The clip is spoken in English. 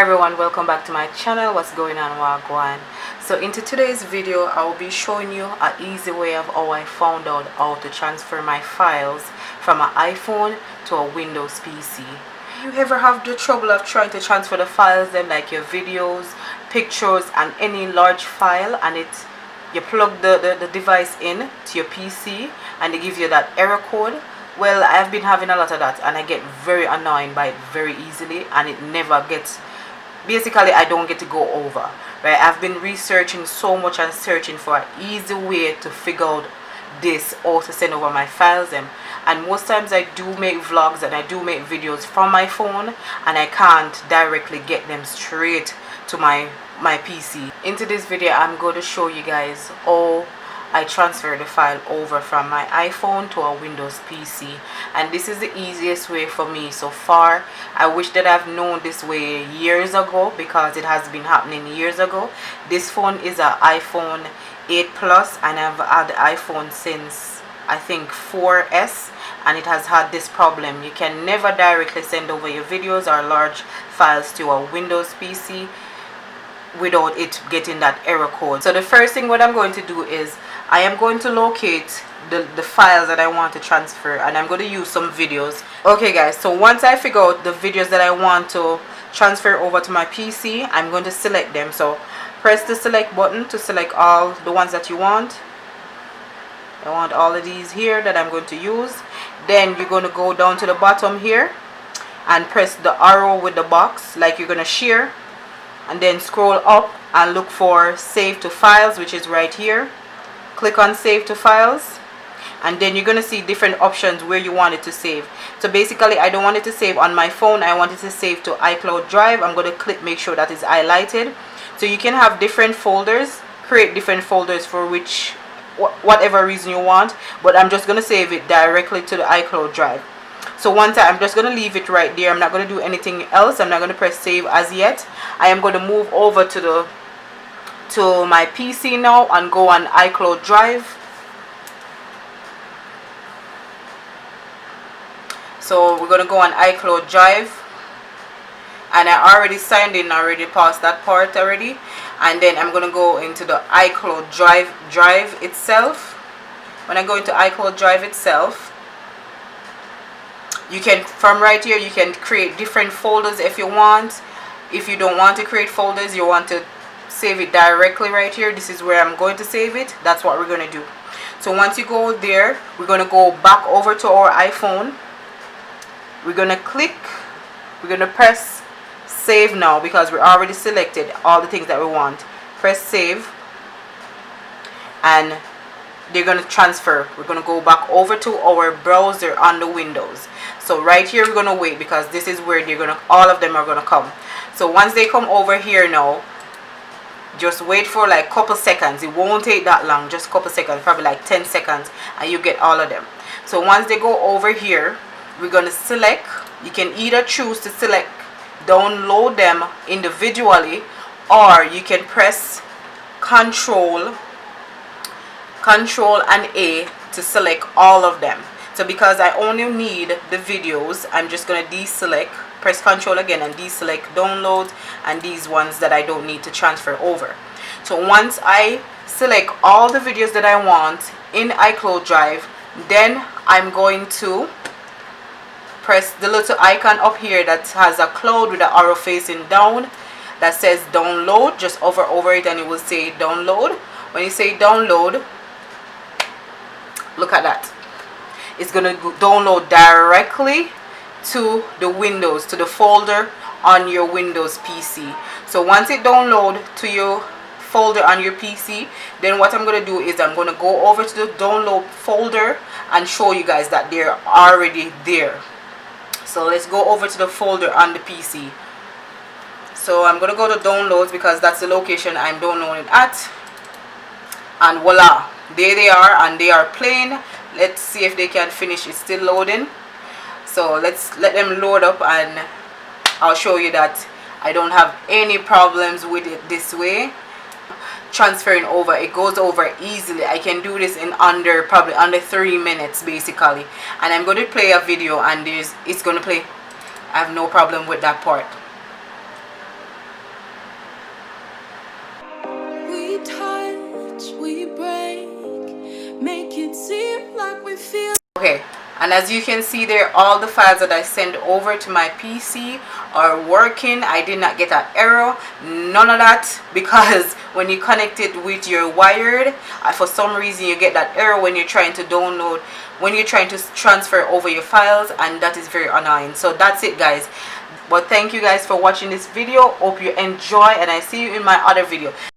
everyone, welcome back to my channel. What's going on, Wagwan? So into today's video I will be showing you an easy way of how I found out how to transfer my files from an iPhone to a Windows PC. You ever have the trouble of trying to transfer the files then, like your videos, pictures and any large file, and you plug the device in to your PC and they give you that error code? Well, I've been having a lot of that and I get very annoyed by it very easily, and it never gets, basically I don't get to go over, right? I've been researching so much and searching for an easy way to figure out this, or to send over my files and most times I do make vlogs and I do make videos from my phone and I can't directly get them straight to my PC. Into this video I'm going to show you guys how I transfer the file over from my iPhone to a Windows PC, and this is the easiest way for me so far. I wish that I've known this way years ago, because it has been happening years ago. This phone is an iPhone 8 Plus and I've had the iPhone since I think 4S, and it has had this problem. You can never directly send over your videos or large files to a Windows PC without it getting that error code. So the first thing what I'm going to do is I am going to locate the files that I want to transfer, and I'm going to use some videos. Okay guys, so once I figure out the videos that I want to transfer over to my PC, I'm going to select them. So press the select button to select all the ones that you want. I want all of these here that I'm going to use. Then you're going to go down to the bottom here and press the arrow with the box like you're going to share, and then scroll up and look for save to files, which is right here. Click on save to files, and then you're going to see different options where you want it to save. So basically I don't want it to save on my phone, I want it to save to iCloud Drive. I'm going to click make sure that is highlighted. So you can have different folders, create different folders for whatever reason you want, but I'm just going to save it directly to the iCloud Drive. So I'm just going to leave it right there. I'm not going to do anything else. I'm not going to press save as yet. I am going to move over to my PC now and go on iCloud Drive. So we're going to go on iCloud Drive, and I already signed in already, past that part already, and then I'm going to go into the iCloud Drive itself. When I go into iCloud Drive itself, you can, from right here, you can create different folders if you want. If you don't want to create folders, you want to save it directly right here, this is where I'm going to save it. That's what we're going to do. So once you go there, we're going to go back over to our iPhone. We're going to press save now, because we already selected all the things that we want. Press save, and they're going to transfer. We're going to go back over to our browser on the Windows. So right here we're going to wait, because this is where all of them are going to come. So once they come over here now, just wait for like couple seconds. It won't take that long, just couple seconds, probably like 10 seconds, and you get all of them. So once they go over here, we're going to select. You can either choose to select download them individually, or you can press control and A to select all of them. So because I only need the videos, I'm just going to deselect, press control again and deselect downloads and these ones that I don't need to transfer over. So once I select all the videos that I want in iCloud Drive, then I'm going to press the little icon up here that has a cloud with the arrow facing down that says download. Just hover over it and it will say download. When you say download, look at that. It's going to download directly to the Windows, to the folder on your Windows PC. So once it downloads to your folder on your PC, then what I'm going to do is I'm going to go over to the download folder and show you guys that they're already there. So let's go over to the folder on the PC. So I'm going to go to downloads, because that's the location I'm downloading at, and voila, there they are, and they are playing. Let's see if they can finish. It's still loading, so let's let them load up and I'll show you that I don't have any problems with it this way. Transferring over, it goes over easily. I can do this in probably under 3 minutes basically, and I'm going to play a video and it's going to play. I have no problem with that part. make it seem like we feel. Okay, and as you can see there, all the files that I sent over to my PC are working. I did not get an error, none of that, because when you connect it with your wired, for some reason you get that error when you're trying to download, when you're trying to transfer over your files, and that is very annoying. So that's it, guys. But thank you guys for watching this video. Hope you enjoy, and I see you in my other video.